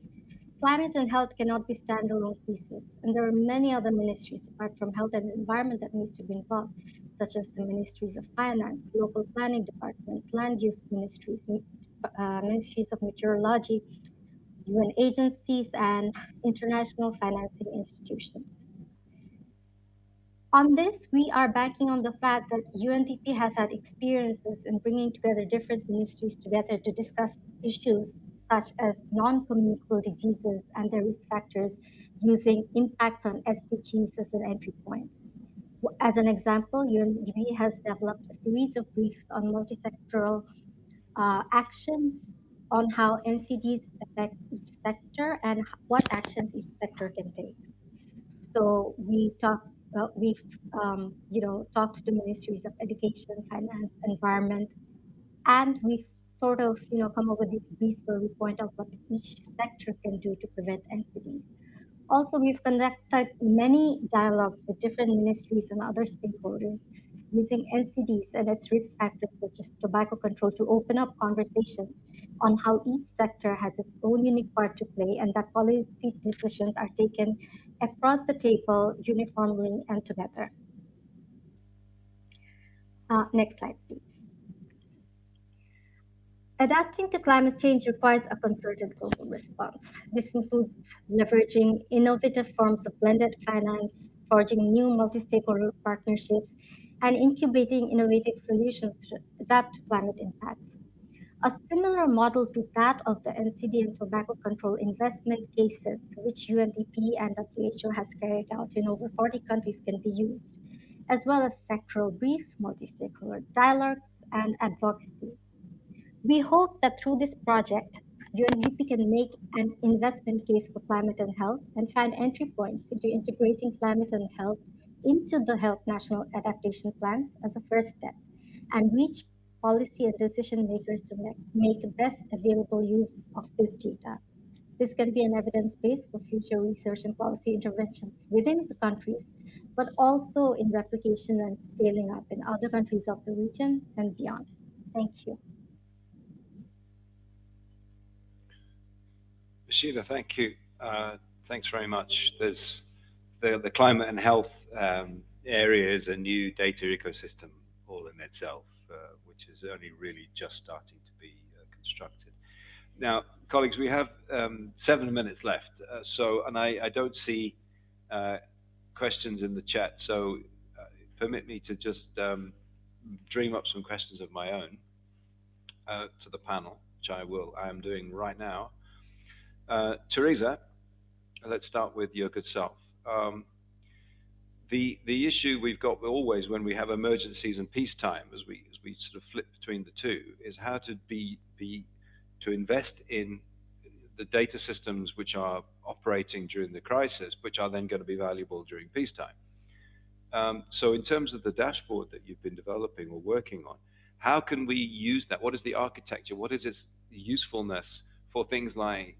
Climate and health cannot be standalone pieces, and there are many other ministries apart from health and environment that needs to be involved, such as the ministries of finance, local planning departments, land use ministries, ministries of meteorology, UN agencies, and international financing institutions. On this, we are banking on the fact that UNDP has had experiences in bringing together different ministries together to discuss issues such as non-communicable diseases and their risk factors using impacts on SDGs as an entry point. As an example, UNDP has developed a series of briefs on multisectoral actions on how NCDs affect each sector and what actions each sector can take. So we've talked to ministries of education, finance, environment, and we've sort of come up with these briefs where we point out what each sector can do to prevent NCDs. Also, we've conducted many dialogues with different ministries and other stakeholders using NCDs and its risk factors such as tobacco control to open up conversations on how each sector has its own unique part to play and that policy decisions are taken across the table uniformly and together. Next slide, please. Adapting to climate change requires a concerted global response. This includes leveraging innovative forms of blended finance, forging new multi-stakeholder partnerships, and incubating innovative solutions to adapt to climate impacts. A similar model to that of the NCD and tobacco control investment cases, which UNDP and WHO has carried out in over 40 countries, can be used, as well as sectoral briefs, multi-stakeholder dialogues, and advocacy. We hope that through this project, UNDP can make an investment case for climate and health and find entry points into integrating climate and health into the health national adaptation plans as a first step and reach policy and decision makers to make best available use of this data. This can be an evidence base for future research and policy interventions within the countries, but also in replication and scaling up in other countries of the region and beyond. Thank you. Sheila, thank you. Thanks very much. There's the climate and health area is a new data ecosystem all in itself, which is only really just starting to be constructed. Now, colleagues, we have 7 minutes left. And I don't see questions in the chat. So permit me to just dream up some questions of my own to the panel, which I am doing right now. Teresa, let's start with your good self. The issue we've got always when we have emergencies and peacetime, as we sort of flip between the two, is how to to invest in the data systems which are operating during the crisis, which are then going to be valuable during peacetime. So in terms of the dashboard that you've been developing or working on, how can we use that? What is the architecture? What is its usefulness for things like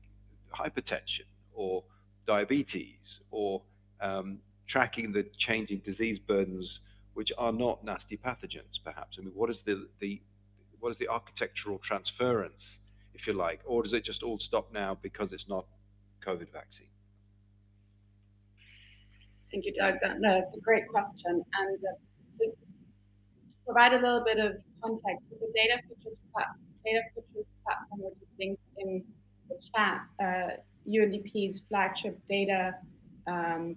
hypertension or diabetes or tracking the changing disease burdens, which are not nasty pathogens, perhaps? I mean, what is the architectural transference, if you like, or does it just all stop now because it's not COVID vaccine? Thank you, Doug. That's a great question. And so provide a little bit of context, so the Data Futures platform, which is linked in the chat, UNDP's flagship data,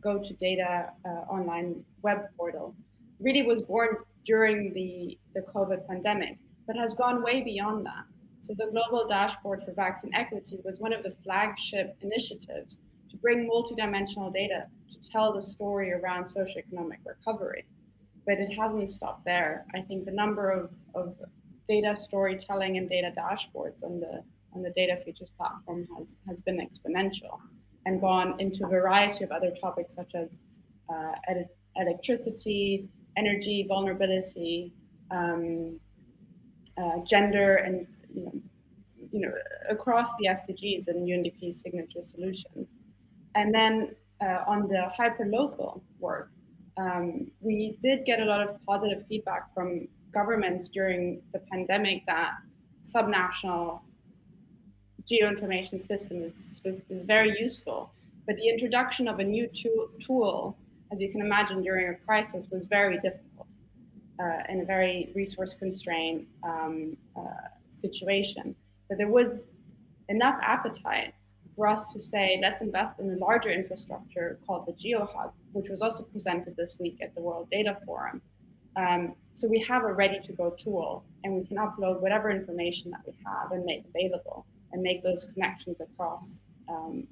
go-to-data online web portal, really was born during the COVID pandemic, but has gone way beyond that. So the Global Dashboard for Vaccine Equity was one of the flagship initiatives to bring multidimensional data to tell the story around socioeconomic recovery. But it hasn't stopped there. I think the number of data storytelling and data dashboards on the Data Futures platform has been exponential and gone into a variety of other topics such as electricity, energy, vulnerability, gender, and across the SDGs and UNDP's signature solutions. And then on the hyperlocal work, we did get a lot of positive feedback from governments during the pandemic that subnational geoinformation system is very useful. But the introduction of a new tool, as you can imagine, during a crisis was very difficult in a very resource-constrained situation. But there was enough appetite for us to say, let's invest in a larger infrastructure called the GeoHub, which was also presented this week at the World Data Forum. So we have a ready-to-go tool, and we can upload whatever information that we have and make available, and make those connections across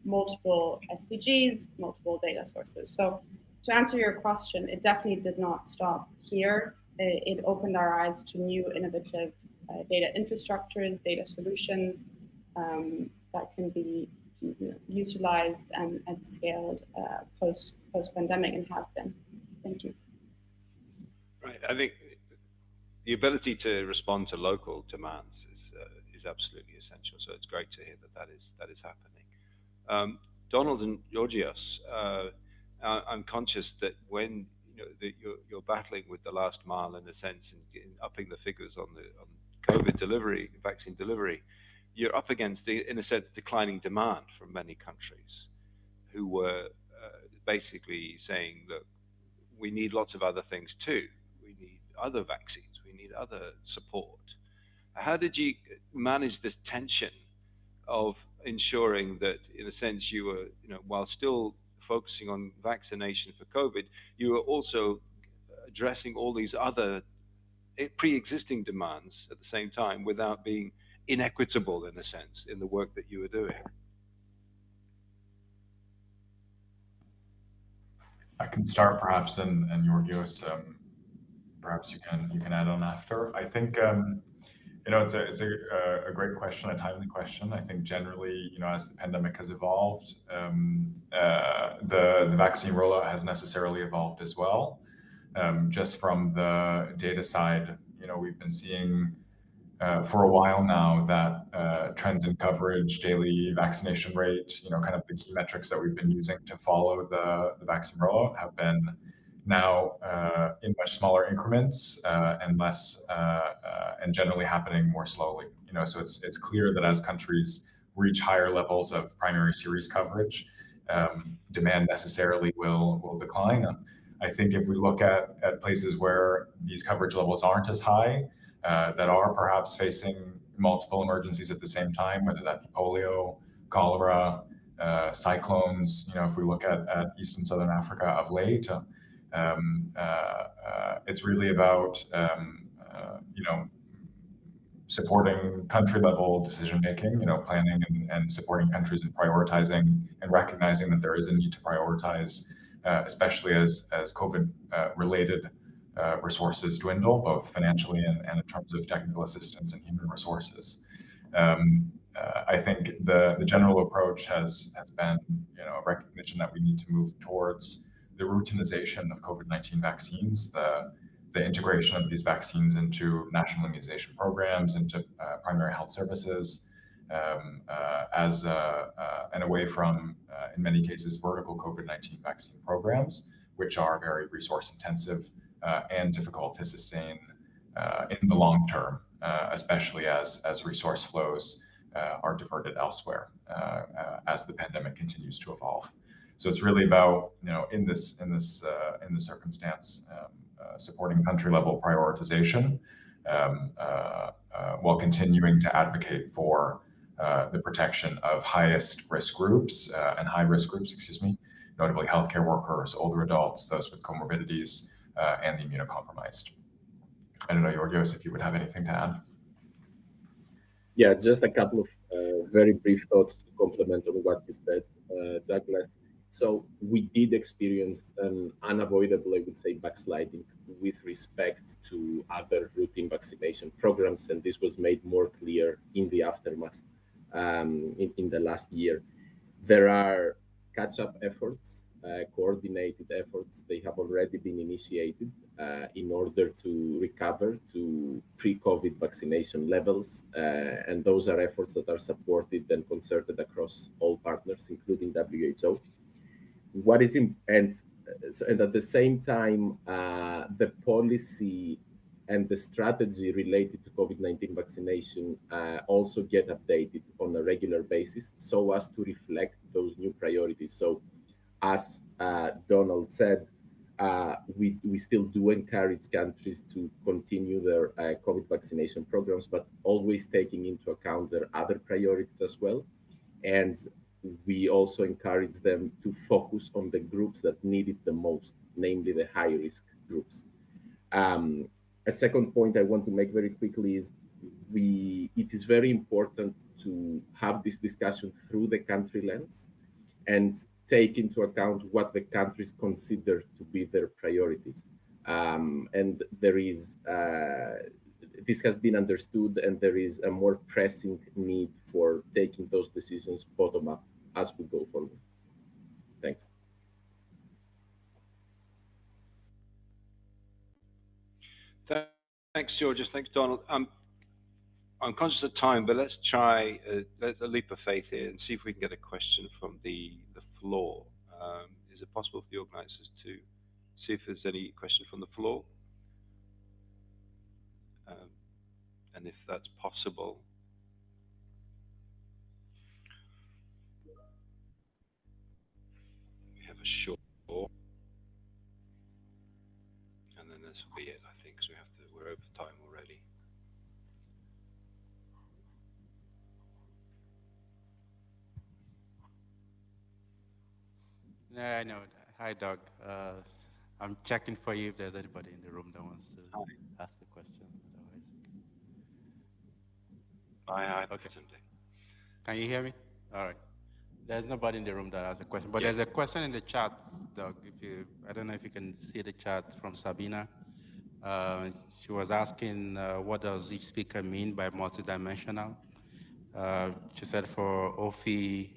multiple SDGs, multiple data sources. So to answer your question, it definitely did not stop here. It opened our eyes to new innovative data infrastructures, data solutions that can be utilized and scaled post-pandemic, and have been. Thank you. Right. I think the ability to respond to local demands is absolutely essential. So it's great to hear that is happening. Donald and Georgios, I'm conscious that when you're battling with the last mile, in a sense, in upping the figures on COVID delivery, vaccine delivery, you're up against, in a sense, declining demand from many countries who were basically saying that we need lots of other things too. We need other vaccines. We need other support. How did you manage this tension of ensuring that, in a sense, you were, while still focusing on vaccination for COVID, you were also addressing all these other pre-existing demands at the same time without being inequitable, in a sense, in the work that you were doing? I can start perhaps, and Georgios, perhaps you can add on after. I think it's a great question, a timely question. I think generally, as the pandemic has evolved, the vaccine rollout has necessarily evolved as well. Just from the data side, we've been seeing for a while now that trends in coverage, daily vaccination rate, kind of the key metrics that we've been using to follow the vaccine rollout have been now in much smaller increments and less, and generally happening more slowly. So it's clear that as countries reach higher levels of primary series coverage, demand necessarily will decline. I think if we look at places where these coverage levels aren't as high, that are perhaps facing multiple emergencies at the same time, whether that be polio, cholera, cyclones. If we look at East and Southern Africa of late, it's really about supporting country level decision making, planning and supporting countries in prioritizing and recognizing that there is a need to prioritize, especially as COVID related resources dwindle, both financially and in terms of technical assistance and human resources. I think the general approach has been a recognition that we need to move towards the routinization of COVID-19 vaccines, the integration of these vaccines into national immunization programs, into primary health services, and away from, in many cases, vertical COVID-19 vaccine programs, which are very resource intensive and difficult to sustain in the long term, especially as resource flows are diverted elsewhere as the pandemic continues to evolve. So it's really about, in this circumstance, supporting country-level prioritization, while continuing to advocate for the protection of highest risk groups and high-risk groups, excuse me, notably healthcare workers, older adults, those with comorbidities, and the immunocompromised. I don't know, Georgios, if you would have anything to add. Yeah, just a couple of very brief thoughts to complement on what you said, Douglas. So we did experience an unavoidable, I would say, backsliding with respect to other routine vaccination programs, and this was made more clear in the aftermath in the last year. There are catch-up efforts, coordinated efforts. They have already been initiated in order to recover to pre-COVID vaccination levels. And those are efforts that are supported and concerted across all partners, including WHO. And at the same time, the policy and the strategy related to COVID-19 vaccination also get updated on a regular basis so as to reflect those new priorities. So as Donald said, we still do encourage countries to continue their COVID vaccination programs, but always taking into account their other priorities as well. And we also encourage them to focus on the groups that need it the most, namely the high-risk groups. A second point I want to make very quickly is it is very important to have this discussion through the country lens and take into account what the countries consider to be their priorities. And there is this has been understood, and there is a more pressing need for taking those decisions bottom up as we go forward. Thanks. Thanks, Georgios. Thanks, Donald. I'm conscious of time, but let's try a leap of faith here and see if we can get a question from the floor. Is it possible for the organisers to see if there's any question from the floor? And if that's possible, we have a short, and then this will be it, I think, because we're over time already. Yeah, I know. Hi, Doug. I'm checking for you if there's anybody in the room that wants to ask a question. Otherwise, Okay. Can you hear me? All right. There's nobody in the room that has a question, but there's a question in the chat, Doug. I don't know if you can see the chat from Sabina. She was asking, what does each speaker mean by multidimensional? She said for OFI,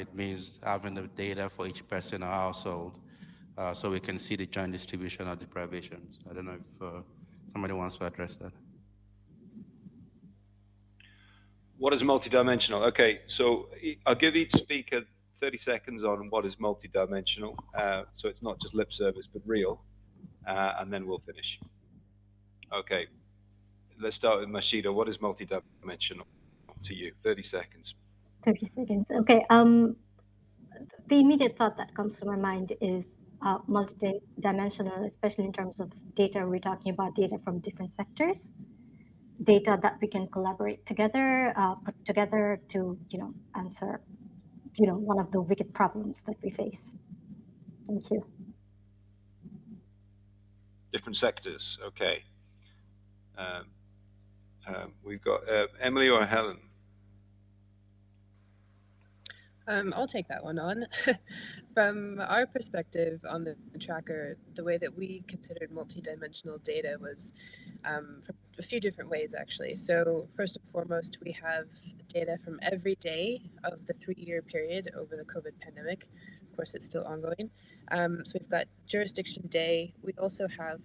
it means having the data for each person or household, so we can see the joint distribution of deprivations. I don't know if somebody wants to address that. What is multidimensional? Okay, so I'll give each speaker 30 seconds on what is multidimensional. So it's not just lip service, but real. And then we'll finish. Okay, let's start with Mashida. What is multidimensional to you? 30 seconds. 30 seconds. Okay. The immediate thought that comes to my mind is multidimensional, especially in terms of data. We're talking about data from different sectors, data that we can collaborate together, put together to, answer, one of the wicked problems that we face. Thank you. Different sectors. Okay. We've got Emily or Helen. I'll take that one on. From our perspective on the tracker, the way that we considered multidimensional data was from a few different ways, actually. So first and foremost, we have data from every day of the 3-year period over the COVID pandemic. Of course, it's still ongoing. So we've got jurisdiction day. We also have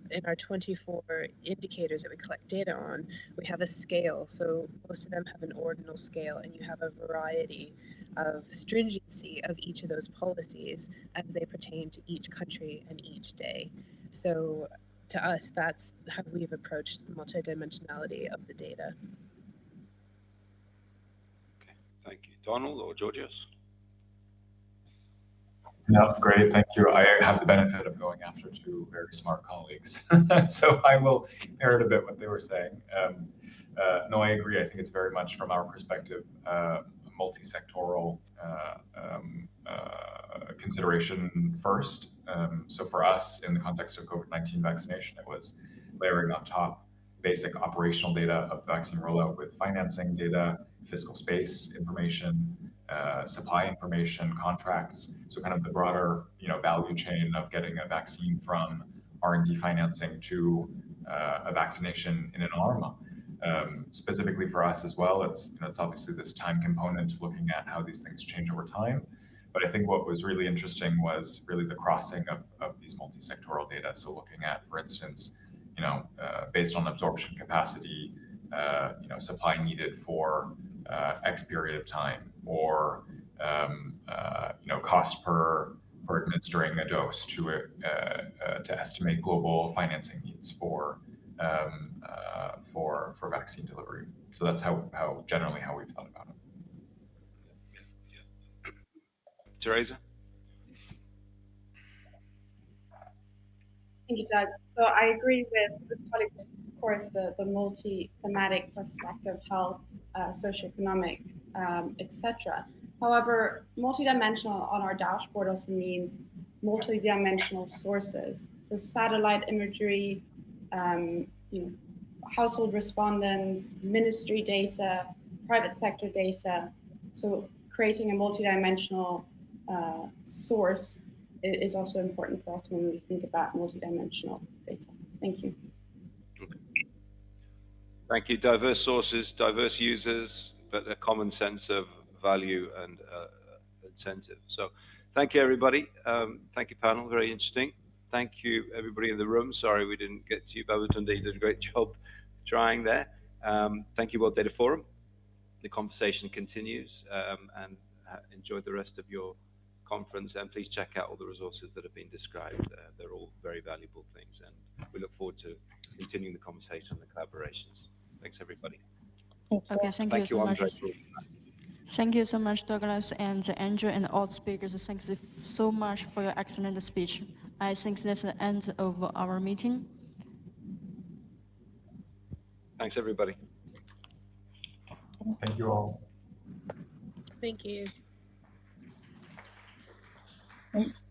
in our 24 indicators that we collect data on, we have a scale. So most of them have an ordinal scale, and you have a variety of stringency of each of those policies as they pertain to each country and each day. So to us, that's how we've approached the multidimensionality of the data. Okay, thank you. Donald or Georgios? No, great, thank you. I have the benefit of going after two very smart colleagues, so I will parrot a bit what they were saying. No, I agree. I think it's very much from our perspective, multi-sectoral consideration first. So for us, in the context of COVID-19 vaccination, it was layering on top basic operational data of the vaccine rollout with financing data, fiscal space information, supply information, contracts. So kind of the broader, value chain of getting a vaccine from R&D financing to a vaccination in an arm. Specifically for us as well, it's obviously this time component, looking at how these things change over time. But I think what was really interesting was really the crossing of these multi-sectoral data. So looking at, for instance, based on absorption capacity, supply needed for X period of time, or cost per administering a dose to estimate global financing needs for vaccine delivery. So that's how generally how we've thought about it. Teresa? Thank you, Doug. So I agree with colleagues, of course, the multi-thematic perspective, health, socioeconomic, etc. However, multidimensional on our dashboard also means multidimensional sources. So satellite imagery, household respondents, ministry data, private sector data. So creating a multidimensional source is also important for us when we think about multidimensional data. Thank you. Thank you. Diverse sources, diverse users, but a common sense of value and incentive. So thank you, everybody. Thank you, panel. Very interesting. Thank you, everybody in the room. Sorry we didn't get to you. Babatunde, you did a great job trying there. Thank you, World Data Forum. The conversation continues, and enjoy the rest of your conference, and please check out all the resources that have been described. They're all very valuable things, and we look forward to continuing the conversation and the collaborations. Thanks, everybody. Okay, thank you so much. Thank you so much, Douglas and Andrew and all speakers. Thank you so much for your excellent speech. I think that's the end of our meeting. Thanks, everybody. Thank you all. Thank you. Thanks.